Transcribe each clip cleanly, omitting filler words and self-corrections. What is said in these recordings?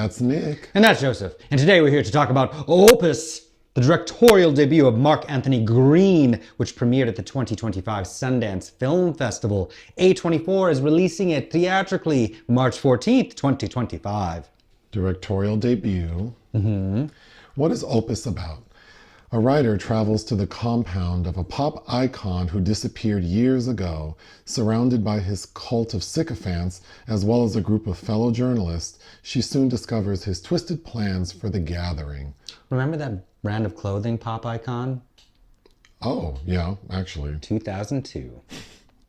That's Nick. And that's Joseph. And today we're here to talk about Opus, the directorial debut of Mark Anthony Green, which premiered at the 2025 Sundance Film Festival. A24 is releasing it theatrically March 14th, 2025. Directorial debut. What is Opus about? A writer travels to the compound of a pop icon who disappeared years ago, surrounded by his cult of sycophants, as well as a group of fellow journalists. She soon discovers his twisted plans for the gathering. Remember that brand of clothing, pop icon? Oh, yeah, actually. 2002.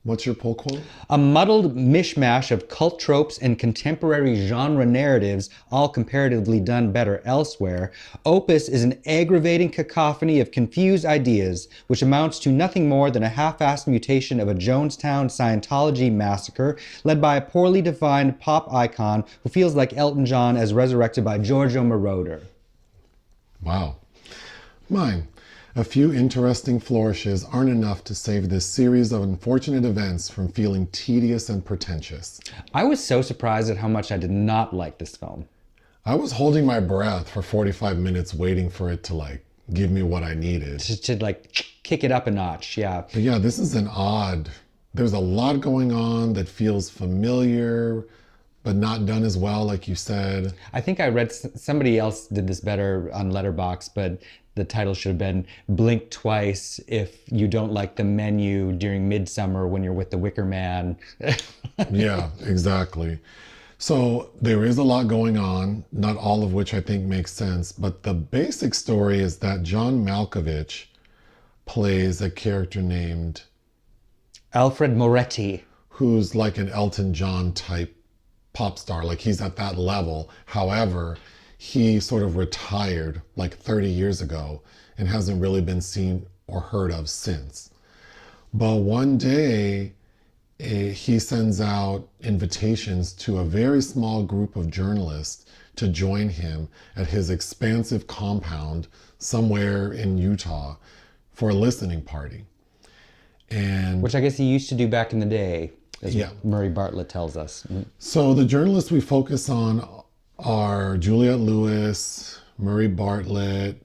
What's your pull quote? A muddled mishmash of cult tropes and contemporary genre narratives, all comparatively done better elsewhere, Opus is an aggravating cacophony of confused ideas, which amounts to nothing more than a half-assed mutation of a Jonestown Scientology massacre led by a poorly defined pop icon who feels like Elton John as resurrected by Giorgio Moroder. Wow. Mine. A few interesting flourishes aren't enough to save this series of unfortunate events from feeling tedious and pretentious. I was so surprised at how much I did not like this film. I was holding my breath for 45 minutes waiting for it to give me what I needed. To kick it up a notch, yeah. But yeah, this is there's a lot going on that feels familiar, but not done as well, like you said. I think I read somebody else did this better on Letterboxd, but the title should have been Blink Twice if you don't like the menu during Midsummer when you're with the Wicker Man. Yeah, exactly. So there is a lot going on, not all of which I think makes sense, but the basic story is that John Malkovich plays a character named Alfred Moretti, who's like an Elton John type pop star, like he's at that level. However, he sort of retired 30 years ago and hasn't really been seen or heard of since. But one day, he sends out invitations to a very small group of journalists to join him at his expansive compound somewhere in Utah for a listening party. And which I guess he used to do back in the day, as Murray Bartlett tells us. So the journalists we focus on are Juliette Lewis, Murray Bartlett,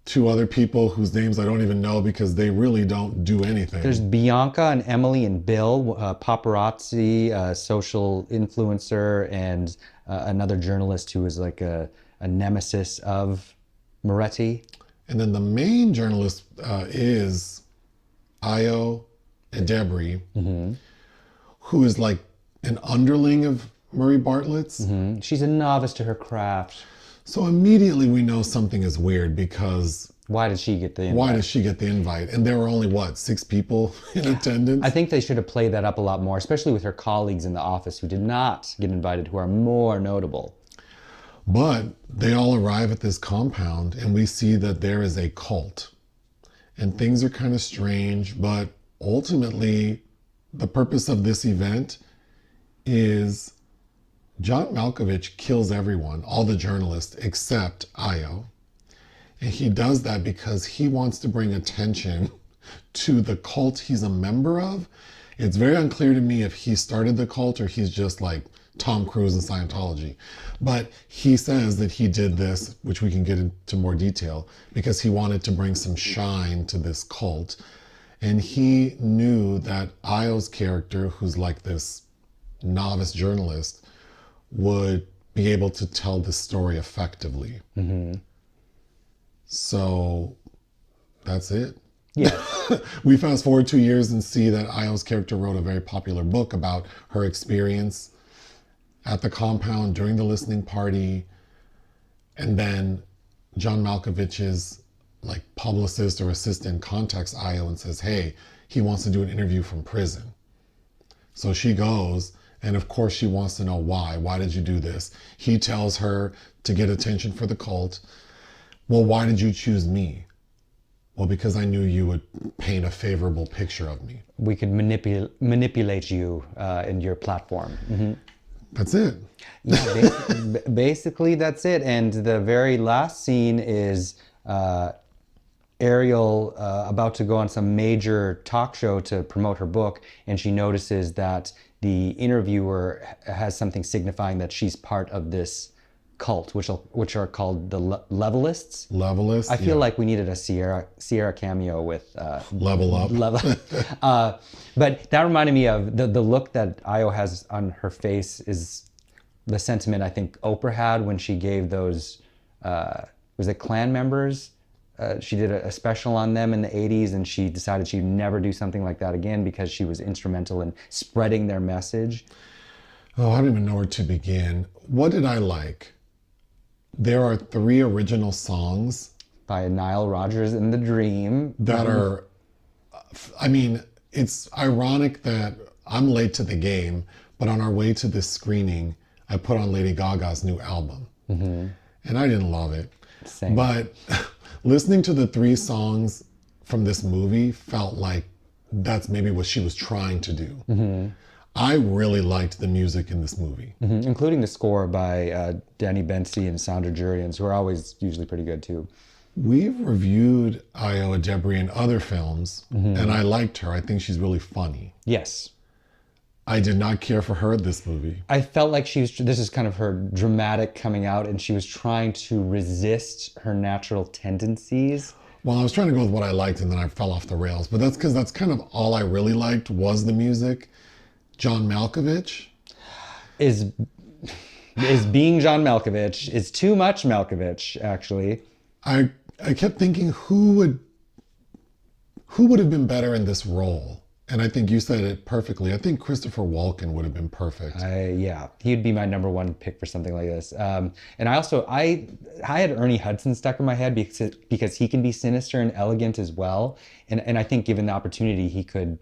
two other people whose names I don't even know because they really don't do anything. There's Bianca and Emily and Bill, paparazzi, social influencer, and another journalist who is like a nemesis of Moretti. And then the main journalist is Edebiri, who is like an underling of Murray Bartlett's. She's a novice to her craft. So immediately we know something is weird because why did she get the invite? Why does she get the invite? And there were only, 6 people in attendance? I think they should have played that up a lot more, especially with her colleagues in the office who did not get invited, who are more notable. But they all arrive at this compound and we see that there is a cult. And things are kind of strange, but ultimately the purpose of this event is John Malkovich kills everyone, all the journalists, except Io. And he does that because he wants to bring attention to the cult he's a member of. It's very unclear to me if he started the cult or he's just like Tom Cruise in Scientology. But he says that he did this, which we can get into more detail, because he wanted to bring some shine to this cult. And he knew that Io's character, who's like this novice journalist, would be able to tell this story effectively. So that's it. Yeah. We fast forward 2 years and see that Io's character wrote a very popular book about her experience at the compound during the listening party. And then John Malkovich's publicist or assistant contacts Io and says, hey, he wants to do an interview from prison. So she goes, and of course she wants to know why. Why did you do this? He tells her to get attention for the cult. Well, why did you choose me? Well, because I knew you would paint a favorable picture of me. We could manipulate you in your platform. That's it. Yeah, basically that's it. And the very last scene is Ariel about to go on some major talk show to promote her book, and she notices that the interviewer has something signifying that she's part of this cult, which are called the Levelists. Levelists. I feel like we needed a Sierra cameo with Level Up. But that reminded me of the look that Io has on her face is the sentiment I think Oprah had when she gave those was it Klan members. She did a special on them in the 80s, and she decided she'd never do something like that again because she was instrumental in spreading their message. Oh, I don't even know where to begin. What did I like? There are 3 original songs By Nile Rodgers and the Dream. that are, I mean, it's ironic that I'm late to the game, but on our way to this screening, I put on Lady Gaga's new album. And I didn't love it. Same. But listening to the 3 songs from this movie felt like that's maybe what she was trying to do. I really liked the music in this movie. Including the score by Danny Bensi and Sandra Jurians, who are always usually pretty good too. We've reviewed Io Edebiri in other films, and I liked her. I think she's really funny. Yes. I did not care for her in this movie. I felt like this is kind of her dramatic coming out, and she was trying to resist her natural tendencies. Well, I was trying to go with what I liked, and then I fell off the rails. But that's because that's kind of all I really liked was the music. John Malkovich is being John Malkovich, is too much Malkovich, actually. I kept thinking who would have been better in this role? And I think you said it perfectly. I think Christopher Walken would have been perfect. Yeah, he'd be my number 1 pick for something like this. And I had Ernie Hudson stuck in my head because he can be sinister and elegant as well. And I think given the opportunity, he could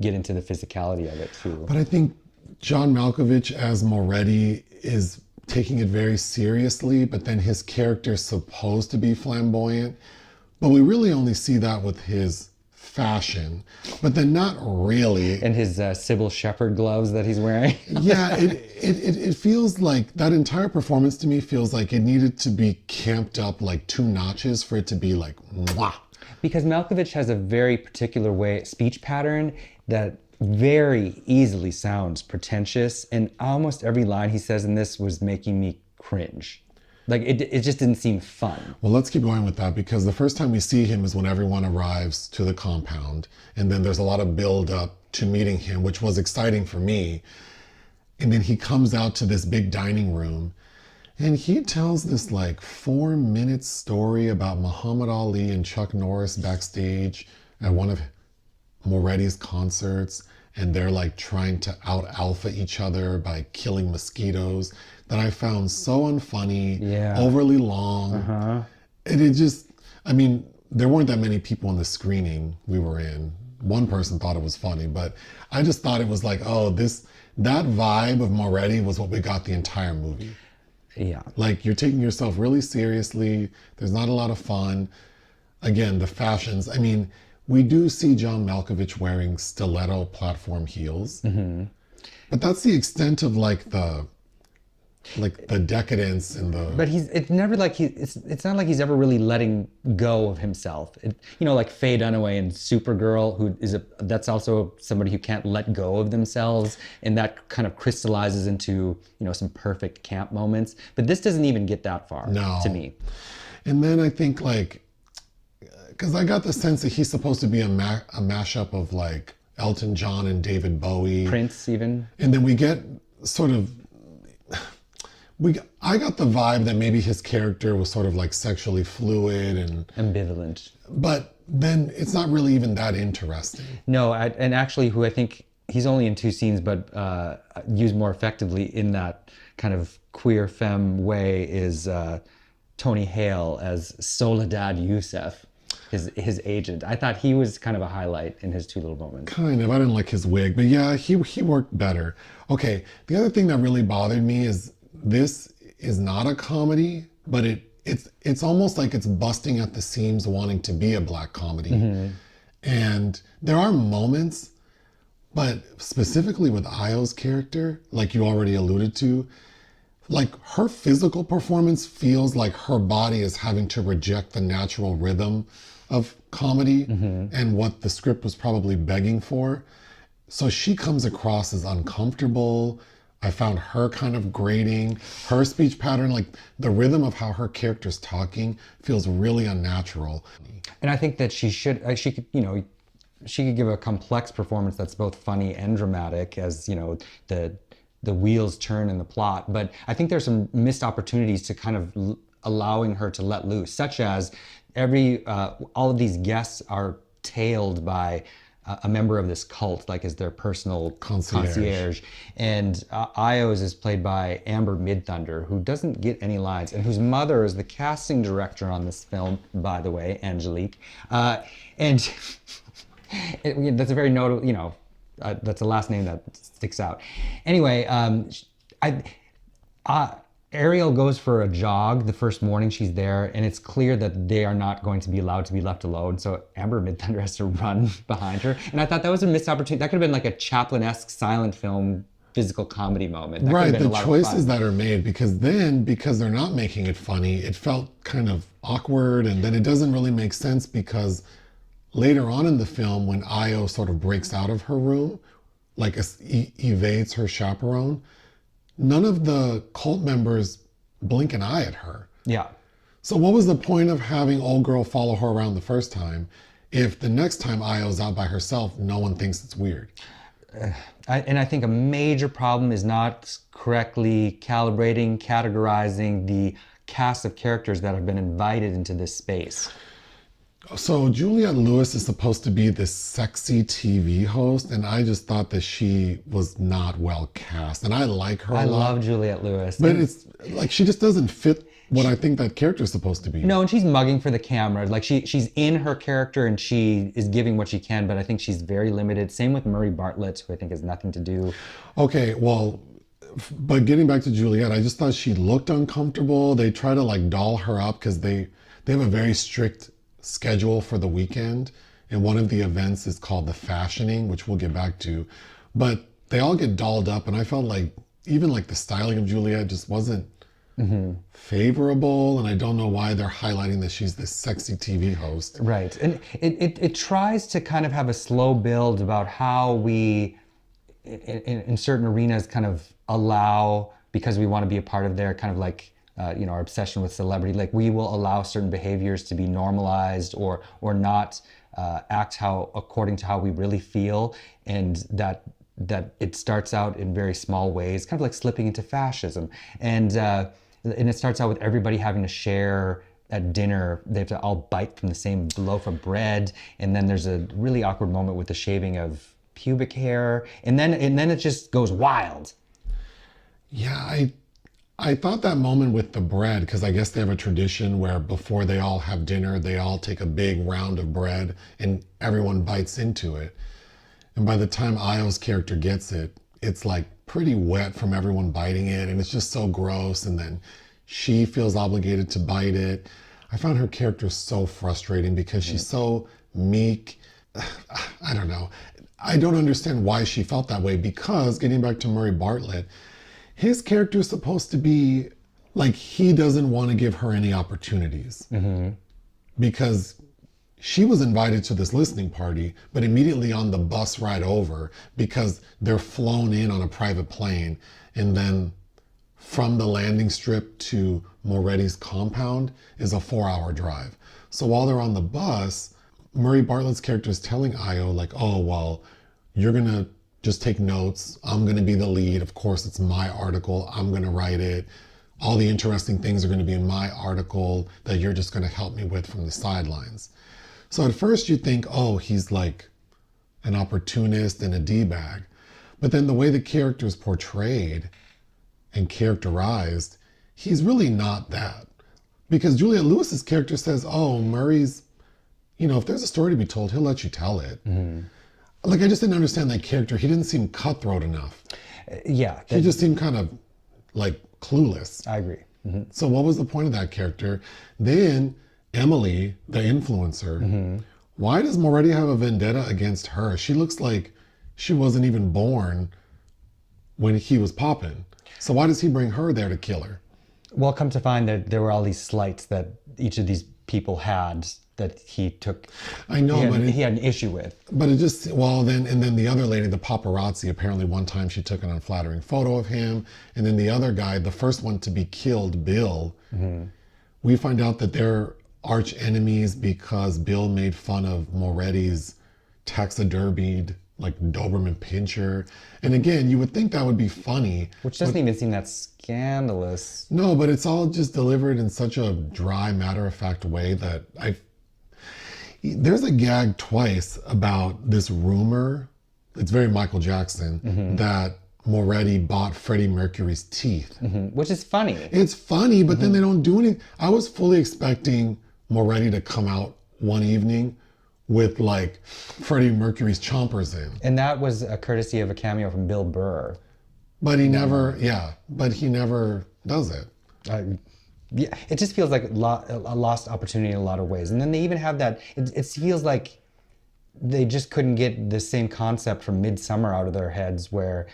get into the physicality of it too. But I think John Malkovich as Moretti is taking it very seriously, but then his character is supposed to be flamboyant. But we really only see that with his fashion, but then not really. And his Sybil Shepherd gloves that he's wearing. Yeah, it feels like that entire performance to me feels like it needed to be camped up like 2 notches for it to be like, mwah. Because Malkovich has a very particular speech pattern that very easily sounds pretentious, and almost every line he says in this was making me cringe. Like, it just didn't seem fun. Well, let's keep going with that, because the first time we see him is when everyone arrives to the compound, and then there's a lot of build up to meeting him, which was exciting for me. And then he comes out to this big dining room, and he tells this like 4-minute story about Muhammad Ali and Chuck Norris backstage at one of Moretti's concerts, and they're like trying to out alpha each other by killing mosquitoes, that I found so unfunny, overly long. And it just, I mean, there weren't that many people in the screening we were in. One person thought it was funny, but I just thought it was like, oh, that vibe of Moretti was what we got the entire movie. Yeah. Like, you're taking yourself really seriously. There's not a lot of fun. Again, the fashions. I mean, we do see John Malkovich wearing stiletto platform heels. But that's the extent of like the decadence and the... But it's never like it's not like he's ever really letting go of himself. Like Faye Dunaway in Supergirl, who that's also somebody who can't let go of themselves, and that kind of crystallizes into, some perfect camp moments. But this doesn't even get that far to me. And then I think because I got the sense that he's supposed to be a mashup of like Elton John and David Bowie. Prince even. And then we get sort of... I got the vibe that maybe his character was sort of like sexually fluid and ambivalent. But then it's not really even that interesting. No, and actually, who I think he's only in 2 scenes, but used more effectively in that kind of queer femme way is Tony Hale as Soledad Youssef, his agent. I thought he was kind of a highlight in his 2 little moments. Kind of. I didn't like his wig, but yeah, he worked better. Okay, the other thing that really bothered me is this is not a comedy, but it's almost like it's busting at the seams wanting to be a black comedy. And there are moments, but specifically with Io's character, like you already alluded to, like her physical performance feels like her body is having to reject the natural rhythm of comedy and what the script was probably begging for. So she comes across as uncomfortable, I found her kind of grating. Her speech pattern, like the rhythm of how her character's talking, feels really unnatural. And I think that she could, she could give a complex performance that's both funny and dramatic as, the wheels turn in the plot. But I think there's some missed opportunities to kind of allowing her to let loose, such as all of these guests are tailed by a member of this cult, like as their personal concierge. And Io's is played by Amber Midthunder, who doesn't get any lines, and whose mother is the casting director on this film, by the way, Angelique. And that's a very notable, that's a last name that sticks out. Anyway, Ariel goes for a jog the first morning she's there, and it's clear that they are not going to be allowed to be left alone. So Amber Midthunder has to run behind her. And I thought that was a missed opportunity. That could have been like a Chaplin-esque silent film physical comedy moment. That right, the choices that are made, because they're not making it funny, it felt kind of awkward, and then it doesn't really make sense because later on in the film, when Io sort of breaks out of her room, like evades her chaperone, none of the cult members blink an eye at her. Yeah. So what was the point of having old girl follow her around the first time if the next time Io's out by herself, no one thinks it's weird? I think a major problem is not correctly categorizing the cast of characters that have been invited into this space. So Juliette Lewis is supposed to be this sexy TV host, and I just thought that she was not well cast. And I like her a lot. I love Juliette Lewis. But it's like she just doesn't fit what I think that character is supposed to be. No, and she's mugging for the camera. Like she's in her character and she is giving what she can, but I think she's very limited. Same with Murray Bartlett, who I think has nothing to do. Okay, well, but getting back to Juliette, I just thought she looked uncomfortable. They try to like doll her up because they have a very strict schedule for the weekend, and one of the events is called the fashioning, which we'll get back to, but they all get dolled up, and I felt like even like the styling of Juliette just wasn't favorable, and I don't know why they're highlighting that she's this sexy TV host. Right, and it tries to kind of have a slow build about how we in certain arenas kind of allow, because we want to be a part of their kind of like our obsession with celebrity, like we will allow certain behaviors to be normalized or not act according to how we really feel, and that it starts out in very small ways, kind of like slipping into fascism, and it starts out with everybody having to share at dinner. They have to all bite from the same loaf of bread, and then there's a really awkward moment with the shaving of pubic hair, and then it just goes wild. Yeah, I thought that moment with the bread, because I guess they have a tradition where before they all have dinner, they all take a big round of bread and everyone bites into it. And by the time Io's character gets it, it's like pretty wet from everyone biting it, and it's just so gross. And then she feels obligated to bite it. I found her character so frustrating because she's so meek. I don't know. I don't understand why she felt that way, because getting back to Murray Bartlett, his character is supposed to be like he doesn't want to give her any opportunities because she was invited to this listening party, but immediately on the bus ride over, because they're flown in on a private plane, and then from the landing strip to Moretti's compound is a 4-hour drive. So while they're on the bus, Murray Bartlett's character is telling Io like, oh, well, you're going to just take notes. I'm going to be the lead. Of course, it's my article. I'm going to write it. All the interesting things are going to be in my article that you're just going to help me with from the sidelines. So at first you think, oh, he's like an opportunist and a D-bag. But then the way the character is portrayed and characterized, he's really not that. Because Juliette Lewis's character says, oh, Murray's, if there's a story to be told, he'll let you tell it. Like, I just didn't understand that character. He didn't seem cutthroat enough. Yeah. He just seemed kind of like clueless. I agree. So what was the point of that character? Then Emily, the influencer, why does Moretti have a vendetta against her? She looks like she wasn't even born when he was popping. So why does he bring her there to kill her? Well, come to find that there were all these slights that each of these people had that he took. I know, but he had an issue with. But it just, well, then the other lady, the paparazzi, apparently one time she took an unflattering photo of him. And then the other guy, the first one to be killed, Bill, we find out that they're arch enemies because Bill made fun of Moretti's taxidermied, like, Doberman Pinscher. And again, you would think that would be funny. Which doesn't even seem that scandalous. No, but it's all just delivered in such a dry, matter-of-fact way that there's a gag twice about this rumor, it's very Michael Jackson, that Moretti bought Freddie Mercury's teeth. Which is funny. It's funny, but then they don't do anything. I was fully expecting Moretti to come out one evening with like Freddie Mercury's chompers in. And that was a courtesy of a cameo from Bill Burr. But he never does it. Yeah, it just feels like a lost opportunity in a lot of ways. And then they even have that, it feels like they just couldn't get the same concept from Midsummer out of their heads where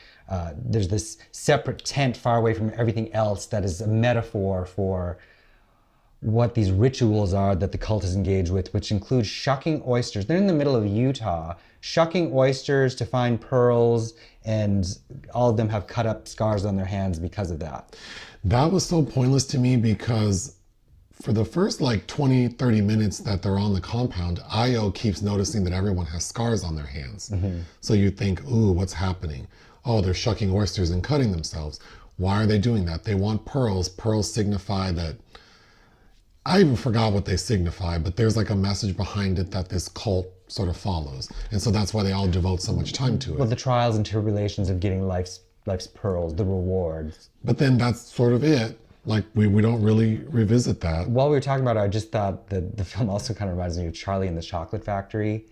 there's this separate tent far away from everything else that is a metaphor for what these rituals are that the cult is engaged with, which include shucking oysters. They're in the middle of Utah, shucking oysters to find pearls, and all of them have cut up scars on their hands because of that. That was so pointless to me because for the first like 20, 30 minutes that they're on the compound, Io keeps noticing that everyone has scars on their hands. So you think, ooh, what's happening? Oh, they're shucking oysters and cutting themselves. Why are they doing that? They want pearls. Pearls signify that, I even forgot what they signify, but there's like a message behind it that this cult sort of follows. And so that's why they all devote so much time to it. Well, the trials and tribulations of getting life's pearls, the rewards. But then that's sort of it. Like, we don't really revisit that. While we were talking about it, I just thought that the film also kind of reminds me of Charlie and the Chocolate Factory.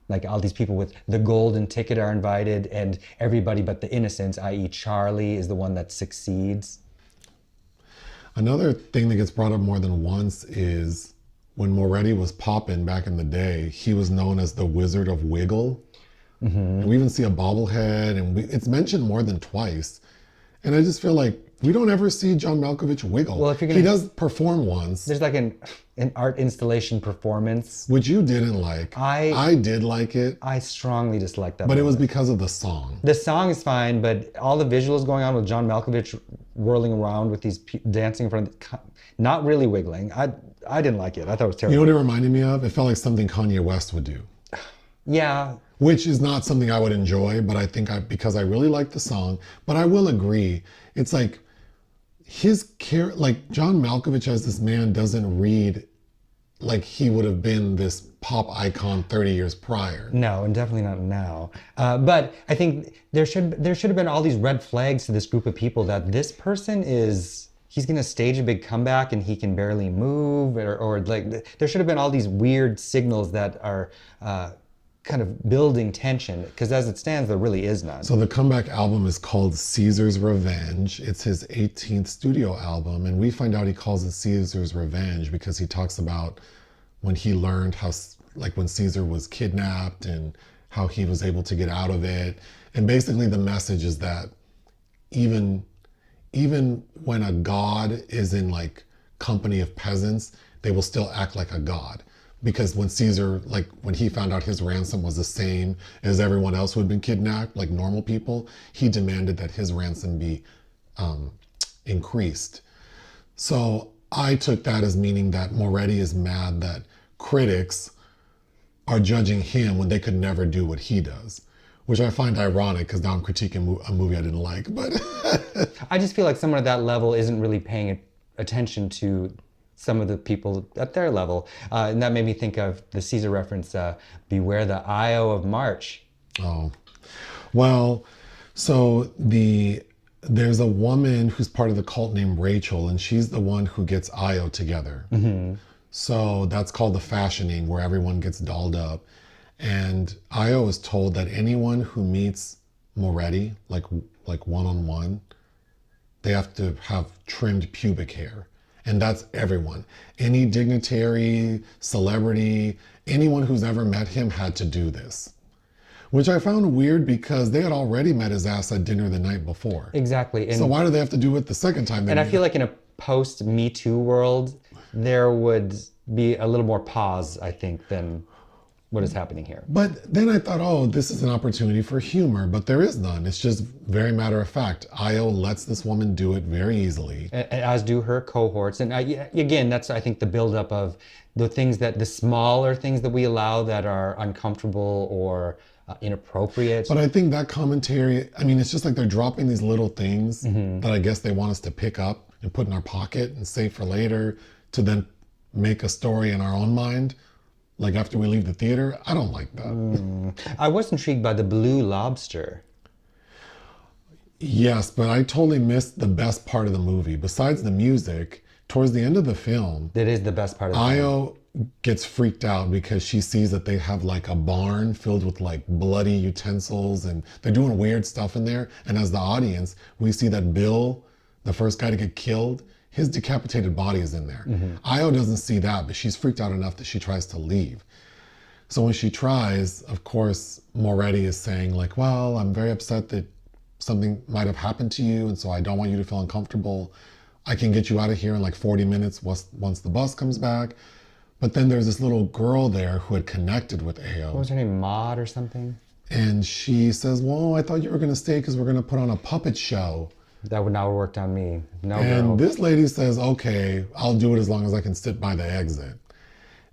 Like, all these people with the golden ticket are invited, and everybody but the innocents, i.e. Charlie, is the one that succeeds. Another thing that gets brought up more than once is when Moretti was popping back in the day, he was known as the Wizard of Wiggle. And we even see a bobblehead, and it's mentioned more than twice. And I just feel like we don't ever see John Malkovich wiggle. Well, if you're gonna, he does perform once. There's like an art installation performance. Which you didn't like. I did like it. I strongly disliked that. But it was because of the song. The song is fine, but all the visuals going on with John Malkovich whirling around with these dancing in front of not really wiggling. I didn't like it. I thought it was terrible. You know what it reminded me of? It felt like something Kanye West would do. Yeah. Which is not something I would enjoy, but I think because I really like the song. But I will agree, it's like like John Malkovich as this man doesn't read like he would have been this pop icon 30 years prior. No, and definitely not now. But I think there should have been all these red flags to this group of people that this person he's going to stage a big comeback and he can barely move, or like there should have been all these weird signals that are kind of building tension, because as it stands, there really is none. So the comeback album is called Caesar's Revenge. It's his 18th studio album, and we find out he calls it Caesar's Revenge because he talks about when he learned how, like when Caesar was kidnapped and how he was able to get out of it. And basically the message is that even when a god is in like company of peasants, they will still act like a god. Because when Caesar, like when he found out his ransom was the same as everyone else who had been kidnapped, like normal people, he demanded that his ransom be increased. So I took that as meaning that Moretti is mad that critics are judging him when they could never do what he does, which I find ironic because now I'm critiquing a movie I didn't like. But I just feel like someone at that level isn't really paying attention to some of the people at their level. And that made me think of the Caesar reference, beware the Io of March. Oh, well, so there's a woman who's part of the cult named Rachel, and she's the one who gets Io together. So that's called the fashioning, where everyone gets dolled up. And Io is told that anyone who meets Moretti, like one-on-one, they have to have trimmed pubic hair. And that's everyone. Any dignitary, celebrity, anyone who's ever met him had to do this. Which I found weird because they had already met his ass at dinner the night before. Exactly. So why do they have to do it the second time? And I feel like in a post-Me Too world, there would be a little more pause, I think, than what is happening here. But then I thought, oh, this is an opportunity for humor, but there is none. It's just very matter of fact. Io lets this woman do it very easily. As do her cohorts. And again, that's, I think, the buildup of the smaller things that we allow that are uncomfortable or inappropriate. But I think that commentary, I mean, it's just like they're dropping these little things that I guess they want us to pick up and put in our pocket and save for later to then make a story in our own mind. Like after we leave the theater, I don't like that. I was intrigued by the blue lobster. Yes, but I totally missed the best part of the movie. Besides the music, towards the end of the film, That is the best part of the film. Io gets freaked out because she sees that they have like a barn filled with like bloody utensils and they're doing weird stuff in there. And as the audience, we see that Bill, the first guy to get killed, his decapitated body is in there. Io doesn't see that, but she's freaked out enough that she tries to leave. So when she tries, of course, Moretti is saying like, well, I'm very upset that something might have happened to you, and so I don't want you to feel uncomfortable. I can get you out of here in like 40 minutes once the bus comes back. But then there's this little girl there who had connected with Ao. What was her name? Maud or something? And she says, well, I thought you were going to stay because we're going to put on a puppet show. That would not work on me. No, And girl. this lady says, okay, I'll do it as long as I can sit by the exit.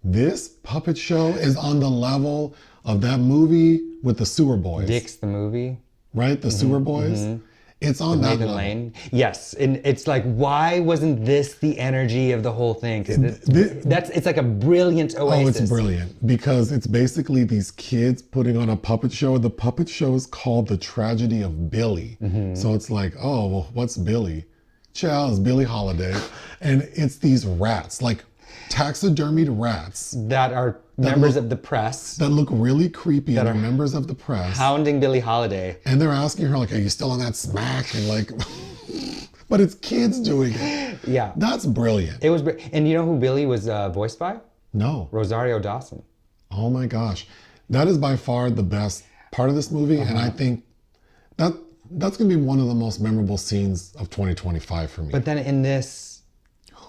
This puppet show is on the level of that movie with the sewer boys. Dick's the movie. Right? The sewer boys. It's on that Nathan level. Lane. Yes, and it's like, why wasn't this the energy of the whole thing? 'Cause it's like a brilliant oasis. Oh, it's brilliant because it's basically these kids putting on a puppet show. The puppet show is called The Tragedy of Billy. So it's like, oh, well, what's Billy? Child, it's Billie Holiday. And it's these rats, like taxidermied rats That are members of the press that look really creepy and are members of the press. hounding Billie Holiday. And they're asking her, like, are you still on that smack? And like, but it's kids doing it. Yeah. That's brilliant. It was, and you know who Billy was voiced by? No. Rosario Dawson. Oh my gosh. That is by far the best part of this movie. And I think that's going to be one of the most memorable scenes of 2025 for me. But then in this,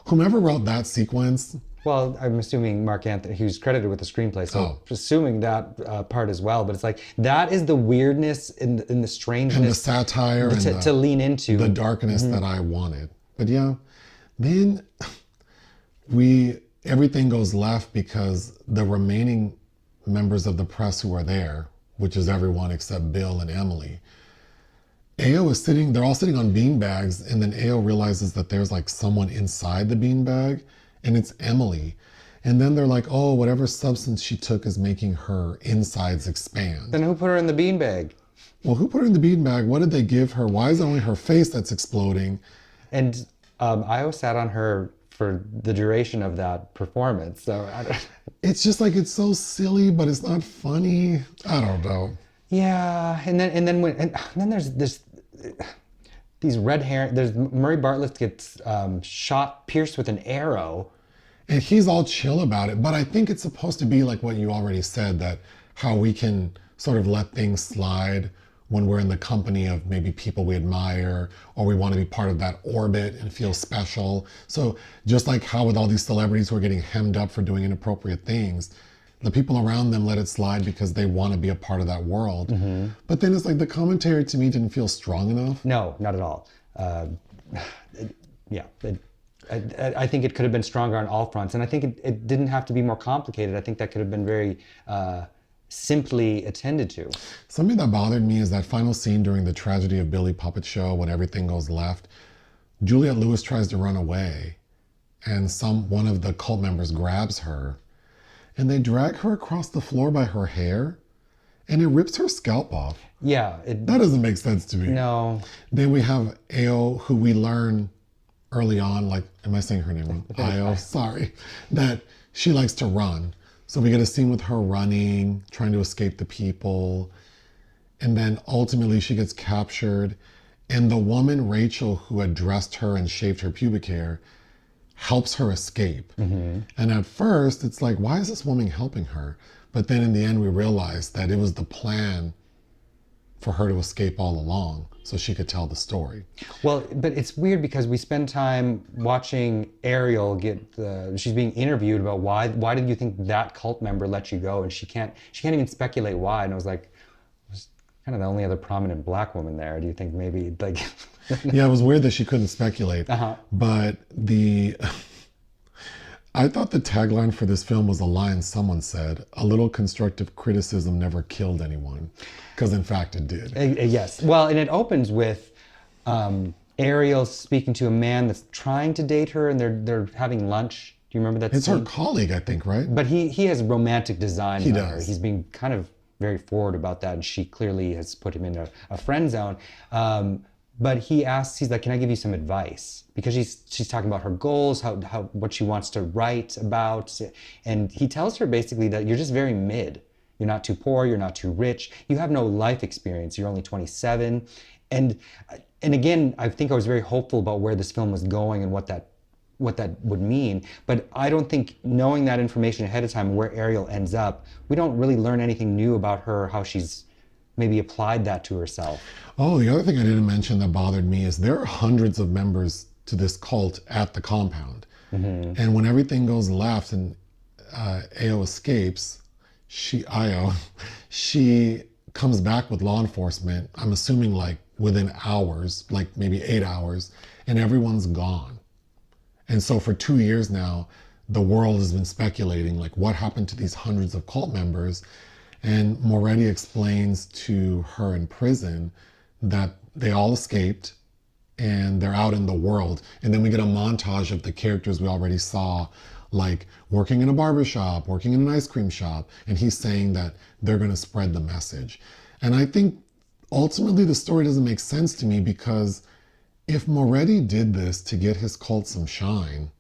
Whomever wrote that sequence, well, I'm assuming Mark Anthony, he was credited with the screenplay, so assuming that part as well. But it's like, that is the weirdness and the strangeness. and the satire and to lean into. the darkness that I wanted. But yeah, then everything goes left because the remaining members of the press who are there, which is everyone except Bill and Emily, Ao is sitting, they're all sitting on beanbags, and then Ao realizes that there's like someone inside the beanbag, and it's Emily. And then they're like, oh, whatever substance she took is making her insides expand. Then who put her in the beanbag? Well, who put her in the beanbag? What did they give her? Why is it only her face that's exploding? And Io sat on her for the duration of that performance. So I don't. It's just like, it's so silly, but it's not funny. I don't know. Yeah, and then there's this these red hair. There's Murray Bartlett gets pierced with an arrow. And he's all chill about it, but I think it's supposed to be like what you already said, that how we can sort of let things slide when we're in the company of maybe people we admire, or we want to be part of that orbit and feel special. So just like how with all these celebrities who are getting hemmed up for doing inappropriate things, the people around them let it slide because they want to be a part of that world. But then it's like the commentary to me didn't feel strong enough. No, not at all. I think it could have been stronger on all fronts, and I think it didn't have to be more complicated. I think that could have been very simply attended to. Something that bothered me is that final scene during the Tragedy of Billy puppet show when everything goes left. Juliette Lewis tries to run away, and one of the cult members grabs her, and they drag her across the floor by her hair, and it rips her scalp off. Yeah. That doesn't make sense to me. No. Then we have Ao, who we learn early on, like, am I saying her name wrong? Io, sorry, that she likes to run. So we get a scene with her running, trying to escape the people. And then ultimately she gets captured. And the woman, Rachel, who had dressed her and shaved her pubic hair, helps her escape. And at first it's like, why is this woman helping her? But then in the end we realize that it was the plan for her to escape all along so she could tell the story. Well, but it's weird because we spend time watching Ariel she's being interviewed about why did you think that cult member let you go, and she can't even speculate why. And I was like, was kind of the only other prominent black woman there. Do you think maybe like? Yeah, it was weird that she couldn't speculate. But I thought the tagline for this film was a line someone said, "A little constructive criticism never killed anyone," because in fact it did. Yes. Well, and it opens with Ariel speaking to a man that's trying to date her, and they're having lunch. Do you remember that It's scene? her colleague, I think, right? But he has romantic design. He on does. her. He's being kind of very forward about that, and she clearly has put him in a friend zone. But he's like, "Can I give you some advice?" Because she's talking about her goals, how what she wants to write about, and he tells her basically that you're just very mid. You're not too poor, you're not too rich, you have no life experience. You're only 27, and again, I think I was very hopeful about where this film was going and what that would mean. But I don't think, knowing that information ahead of time, where Ariel ends up, we don't really learn anything new about her, how she's maybe applied that to herself. Oh, the other thing I didn't mention that bothered me is there are hundreds of members to this cult at the compound. And when everything goes left and Ao escapes, she comes back with law enforcement, I'm assuming like within hours, like maybe 8 hours, and everyone's gone. And so for 2 years now, the world has been speculating like what happened to these hundreds of cult members. And Moretti explains to her in prison that they all escaped and they're out in the world. And then we get a montage of the characters we already saw, like working in a barbershop, working in an ice cream shop. And he's saying that they're going to spread the message. And I think ultimately the story doesn't make sense to me, because if Moretti did this to get his cult some shine,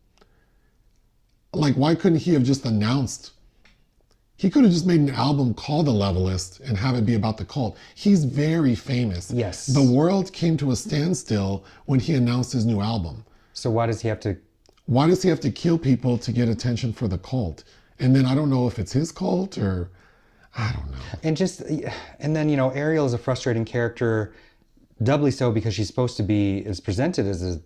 like why couldn't he have just announced? He could have just made an album called The Levelist and have it be about the cult. He's very famous. Yes. The world came to a standstill when he announced his new album. So why does he have to? Why does he have to kill people to get attention for the cult? And then I don't know if it's his cult or I don't know. And then, Ariel is a frustrating character, doubly so because she's supposed to be, is presented as a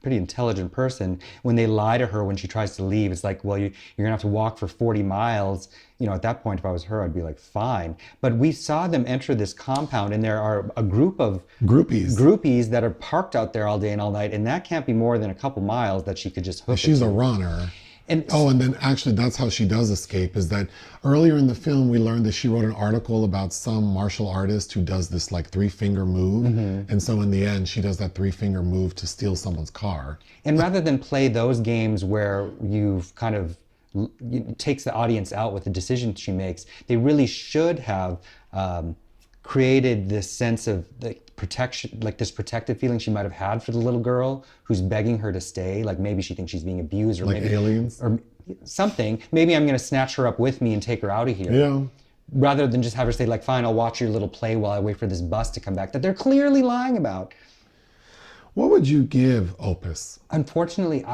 pretty intelligent person. When they lie to her when she tries to leave, it's like, well, you're gonna have to walk for 40 miles. At that point, if I was her, I'd be like, fine. But we saw them enter this compound, and there are a group of groupies that are parked out there all day and all night, and that can't be more than a couple miles that she could just hook. She's a runner. And then actually that's how she does escape, is that earlier in the film we learned that she wrote an article about some martial artist who does this like 3-finger move. And so in the end she does that 3-finger move to steal someone's car. And rather than play those games where you've kind of takes the audience out with the decisions she makes, they really should have created this sense of protection, like this protective feeling she might have had for the little girl who's begging her to stay. Like maybe she thinks she's being abused, or like maybe aliens or something. Maybe I'm going to snatch her up with me and take her out of here. Yeah. Rather than just have her say like, fine, I'll watch your little play while I wait for this bus to come back that they're clearly lying about. What would you give Opus? Unfortunately,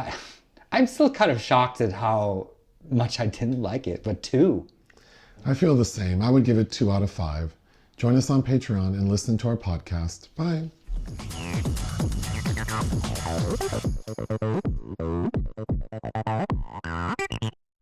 I'm still kind of shocked at how much I didn't like it, but 2. I feel the same. I would give it 2 out of 5. Join us on Patreon and listen to our podcast. Bye.